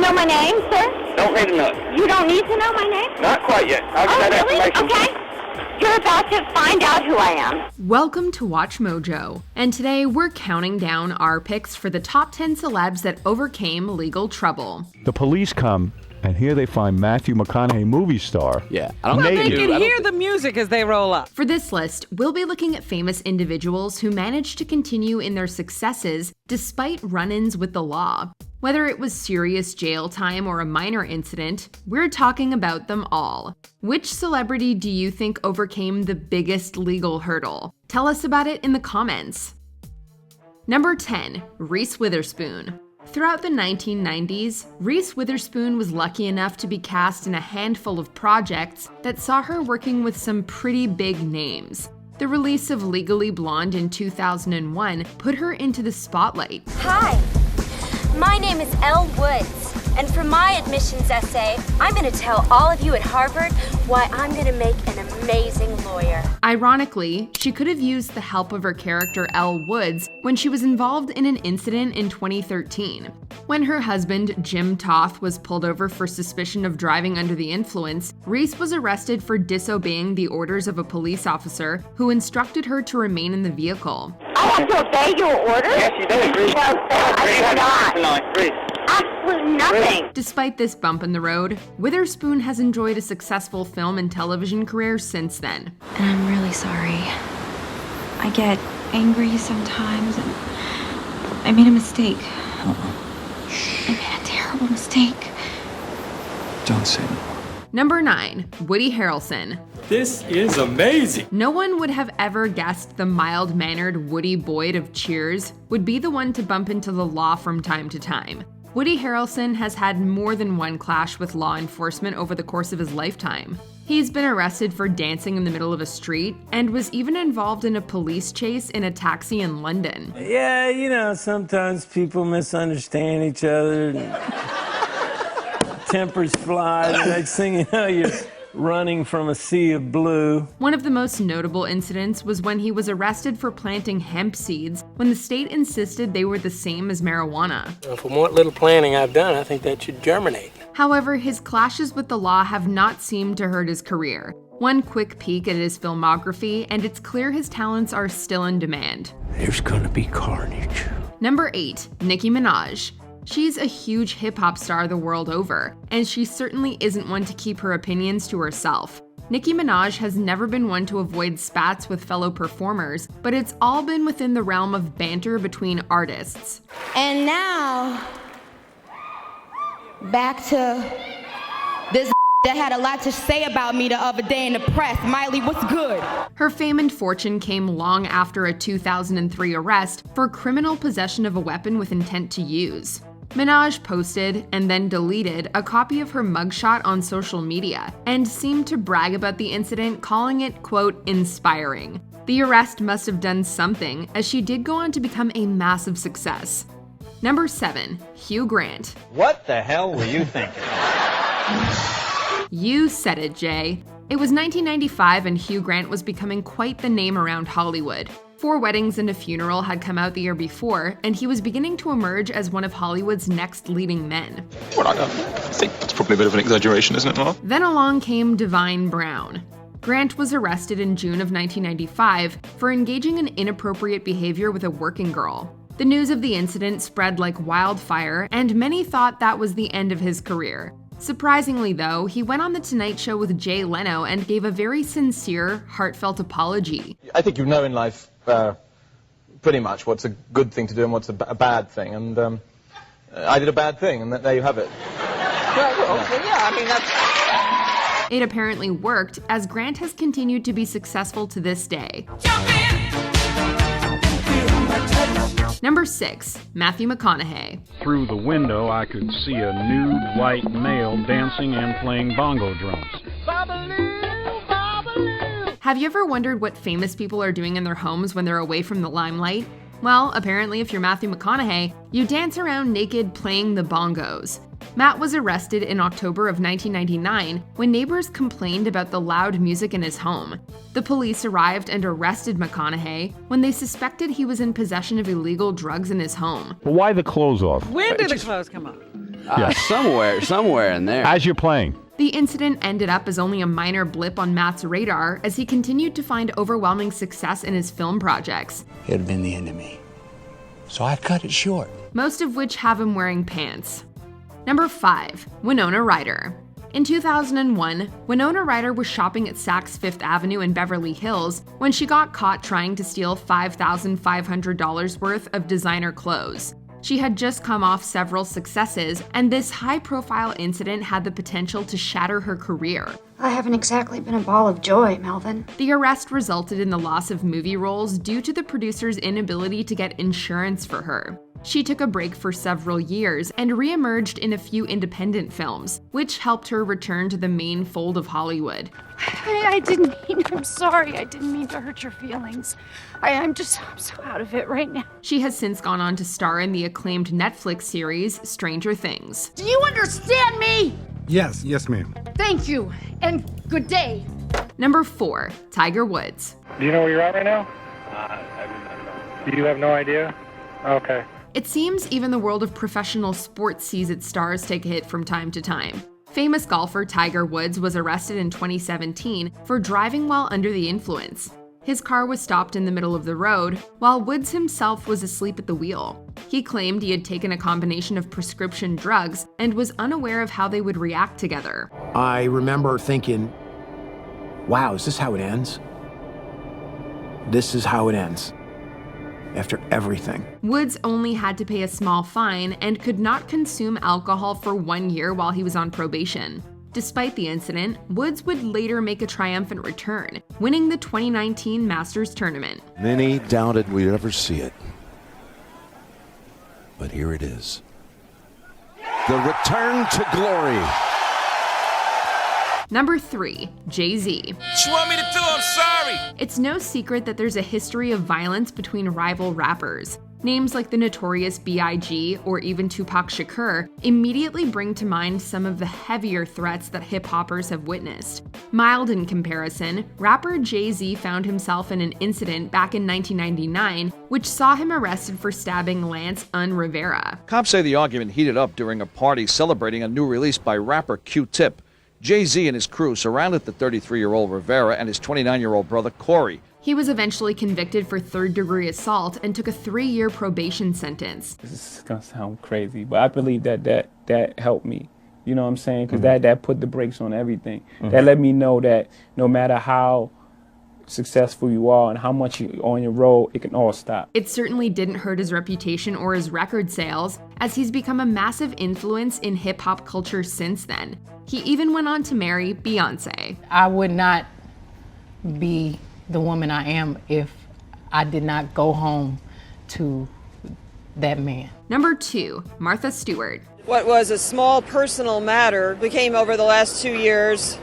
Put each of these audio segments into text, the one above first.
you know my name, sir? Don't need to know. You don't need to know my name? Not quite yet. I'll get that really? information. Okay. You're about to find out who I am. Welcome to Watch Mojo, and today we're counting down our picks for the top 10 celebs that overcame legal trouble. The police come, and here they find Matthew McConaughey, movie star. Yeah, I don't Well, think they can hear the music as they roll up. For this list, we'll be looking at famous individuals who managed to continue in their successes despite run-ins with the law. Whether it was serious jail time or a minor incident, we're talking about them all. Which celebrity do you think overcame the biggest legal hurdle? Tell us about it in the comments. Number 10, Reese Witherspoon. Throughout the 1990s, Reese Witherspoon was lucky enough to be cast in a handful of projects that saw her working with some pretty big names. The release of Legally Blonde in 2001 put her into the spotlight. Hi, my name is Elle Woods, and for my admissions essay, I'm going to tell all of you at Harvard why I'm going to make an amazing lawyer. Ironically, she could have used the help of her character Elle Woods when she was involved in an incident in 2013. When her husband, Jim Toth, was pulled over for suspicion of driving under the influence, Reese was arrested for disobeying the orders of a police officer who instructed her to remain in the vehicle. I have to obey your orders? Yes, you do. Reese. No, sir, I do not. Tonight, Reese. Absolutely nothing. Despite this bump in the road, Witherspoon has enjoyed a successful film and television career since then. And I'm really sorry. I get angry sometimes, and I made a mistake. I made a terrible mistake. Don't say no. Number 9, Woody Harrelson. This is amazing. No one would have ever guessed the mild-mannered Woody Boyd of Cheers would be the one to bump into the law from time to time. Woody Harrelson has had more than one clash with law enforcement over the course of his lifetime. He's been arrested for dancing in the middle of a street and was even involved in a police chase in a taxi in London. Yeah, you know, sometimes people misunderstand each other. Tempers fly. The next thing you know, you're running from a sea of blue. One of the most notable incidents was when he was arrested for planting hemp seeds when the state insisted they were the same as marijuana. From what little planning I've done, I think that should germinate. However, his clashes with the law have not seemed to hurt his career. One quick peek at his filmography, and it's clear his talents are still in demand. There's gonna be carnage. Number 8, Nicki Minaj. She's a huge hip-hop star the world over, and she certainly isn't one to keep her opinions to herself. Nicki Minaj has never been one to avoid spats with fellow performers, but it's all been within the realm of banter between artists. And now, back to this that had a lot to say about me the other day in the press. Miley, what's good? Her fame and fortune came long after a 2003 arrest for criminal possession of a weapon with intent to use. Minaj posted and then deleted a copy of her mugshot on social media and seemed to brag about the incident, calling it, quote, inspiring. The arrest must have done something, as she did go on to become a massive success. Number 7, Hugh Grant. What the hell were you thinking? You said it, Jay. It was 1995 and Hugh Grant was becoming quite the name around Hollywood. 4 Weddings and a Funeral had come out the year before, and he was beginning to emerge as one of Hollywood's next leading men. Well, I think that's probably a bit of an exaggeration, isn't it, Mark? Then along came Divine Brown. Grant was arrested in June of 1995 for engaging in inappropriate behavior with a working girl. The news of the incident spread like wildfire, and many thought that was the end of his career. Surprisingly, though, he went on The Tonight Show with Jay Leno and gave a very sincere, heartfelt apology. I think you know in life pretty much what's a good thing to do and what's a bad thing, and I did a bad thing, and there you have it. It apparently worked, as Grant has continued to be successful to this day. Number 6, Matthew McConaughey. Through the window, I could see a nude white male dancing and playing bongo drums. Have you ever wondered what famous people are doing in their homes when they're away from the limelight? Well, apparently if you're Matthew McConaughey, you dance around naked playing the bongos. Matt was arrested in October of 1999 when neighbors complained about the loud music in his home. The police arrived and arrested McConaughey when they suspected he was in possession of illegal drugs in his home. But why the clothes off? When did the clothes come off? Somewhere in there. As you're playing. The incident ended up as only a minor blip on Matt's radar as he continued to find overwhelming success in his film projects. It had been the end of me. So I cut it short. Most of which have him wearing pants. Number 5. Winona Ryder. In 2001, Winona Ryder was shopping at Saks Fifth Avenue in Beverly Hills when she got caught trying to steal $5,500 worth of designer clothes. She had just come off several successes, and this high-profile incident had the potential to shatter her career. I haven't exactly been a ball of joy, Melvin. The arrest resulted in the loss of movie roles due to the producer's inability to get insurance for her. She took a break for several years and re-emerged in a few independent films, which helped her return to the main fold of Hollywood. I didn't mean, I'm sorry, I didn't mean to hurt your feelings. I'm so out of it right now. She has since gone on to star in the acclaimed Netflix series Stranger Things. Do you understand me? Yes, ma'am. Thank you, and good day. Number 4. Tiger Woods. Do you know where you're at right now? You have no idea? Okay. It seems even the world of professional sports sees its stars take a hit from time to time. Famous golfer Tiger Woods was arrested in 2017 for driving while under the influence. His car was stopped in the middle of the road, while Woods himself was asleep at the wheel. He claimed he had taken a combination of prescription drugs and was unaware of how they would react together. I remember thinking, wow, is this how it ends? This is how it ends. After everything. Woods only had to pay a small fine and could not consume alcohol for 1 year while he was on probation. Despite the incident, Woods would later make a triumphant return, winning the 2019 Masters Tournament. Many doubted we'd ever see it. But here it is. The return to glory. Number 3. Jay-Z. What you want me to do? I'm sorry. It's no secret that there's a history of violence between rival rappers. Names like the notorious B.I.G. or even Tupac Shakur immediately bring to mind some of the heavier threats that hip-hoppers have witnessed. Mild in comparison, rapper Jay-Z found himself in an incident back in 1999, which saw him arrested for stabbing Lance Rivera. Cops say the argument heated up during a party celebrating a new release by rapper Q-Tip. Jay-Z and his crew surrounded the 33-year-old Rivera and his 29-year-old brother Corey. He was eventually convicted for third-degree assault and took a 3-year probation sentence. This is gonna sound crazy, but I believe that helped me. You know what I'm saying? Because that put the brakes on everything. That let me know that no matter how successful you are and how much you're on your road, it can all stop. It certainly didn't hurt his reputation or his record sales, as he's become a massive influence in hip-hop culture since then. He even went on to marry Beyonce. I would not be the woman I am if I did not go home to that man. Number 2, Martha Stewart. What was a small personal matter became over the last 2 years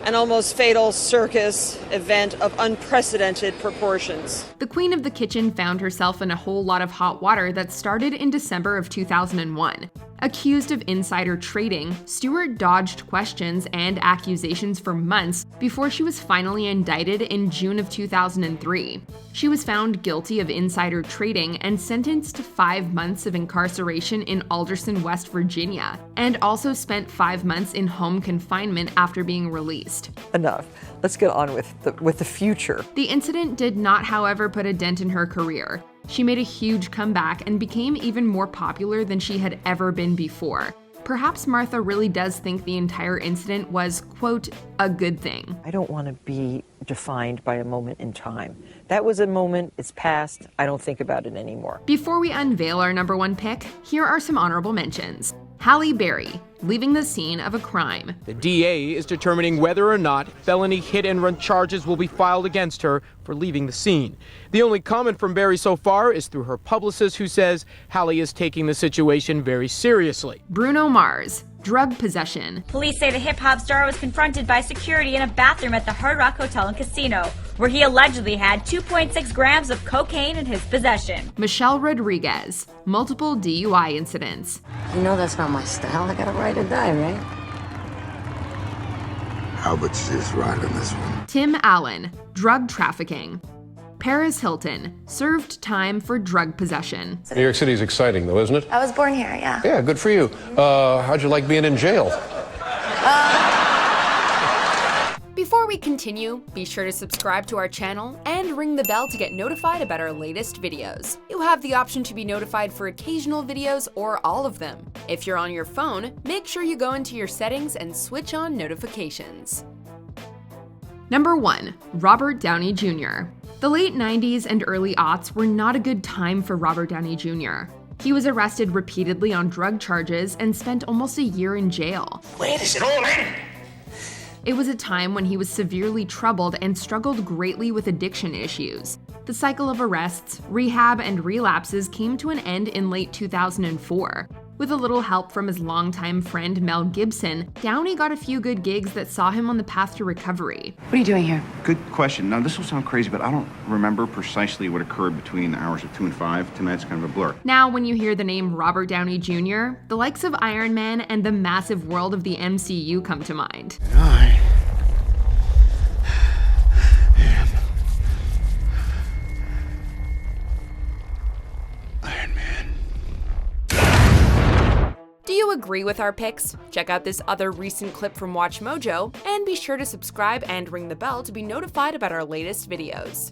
an almost fatal circus event of unprecedented proportions. The Queen of the Kitchen found herself in a whole lot of hot water that started in December of 2001. Accused of insider trading, Stewart dodged questions and accusations for months before she was finally indicted in June of 2003. She was found guilty of insider trading and sentenced to 5 months of incarceration in Alderson, West Virginia, and also spent 5 months in home confinement after being released. Enough. Let's get on with the future. The incident did not, however, put a dent in her career. She made a huge comeback and became even more popular than she had ever been before. Perhaps Martha really does think the entire incident was, quote, a good thing. I don't want to be defined by a moment in time. That was a moment, it's past, I don't think about it anymore. Before we unveil our number 1 pick, here are some honorable mentions. Halle Berry, leaving the scene of a crime. The DA is determining whether or not felony hit-and-run charges will be filed against her for leaving the scene. The only comment from Berry so far is through her publicist, who says Halle is taking the situation very seriously. Bruno Mars, drug possession. Police say the hip-hop star was confronted by security in a bathroom at the Hard Rock Hotel and Casino, where he allegedly had 2.6 grams of cocaine in his possession. Michelle Rodriguez, multiple DUI incidents. You know that's not my style. I gotta ride or die, right? How about you just ride on this one? Tim Allen, drug trafficking. Paris Hilton served time for drug possession. New York City is exciting, though, isn't it? I was born here, yeah. Yeah, good for you. How'd you like being in jail? Before we continue, be sure to subscribe to our channel and ring the bell to get notified about our latest videos. You have the option to be notified for occasional videos or all of them. If you're on your phone, make sure you go into your settings and switch on notifications. Number 1. Robert Downey Jr. The late 90s and early aughts were not a good time for Robert Downey Jr. He was arrested repeatedly on drug charges and spent almost a year in jail. Where does it all end? It was a time when he was severely troubled and struggled greatly with addiction issues. The cycle of arrests, rehab, and relapses came to an end in late 2004. With a little help from his longtime friend Mel Gibson, Downey got a few good gigs that saw him on the path to recovery. What are you doing here? Good question. Now, this will sound crazy, but I don't remember precisely what occurred between the hours of 2 and 5. Tonight's kind of a blur. Now, when you hear the name Robert Downey Jr., the likes of Iron Man and the massive world of the MCU come to mind. Do you agree with our picks? Check out this other recent clip from WatchMojo, and be sure to subscribe and ring the bell to be notified about our latest videos.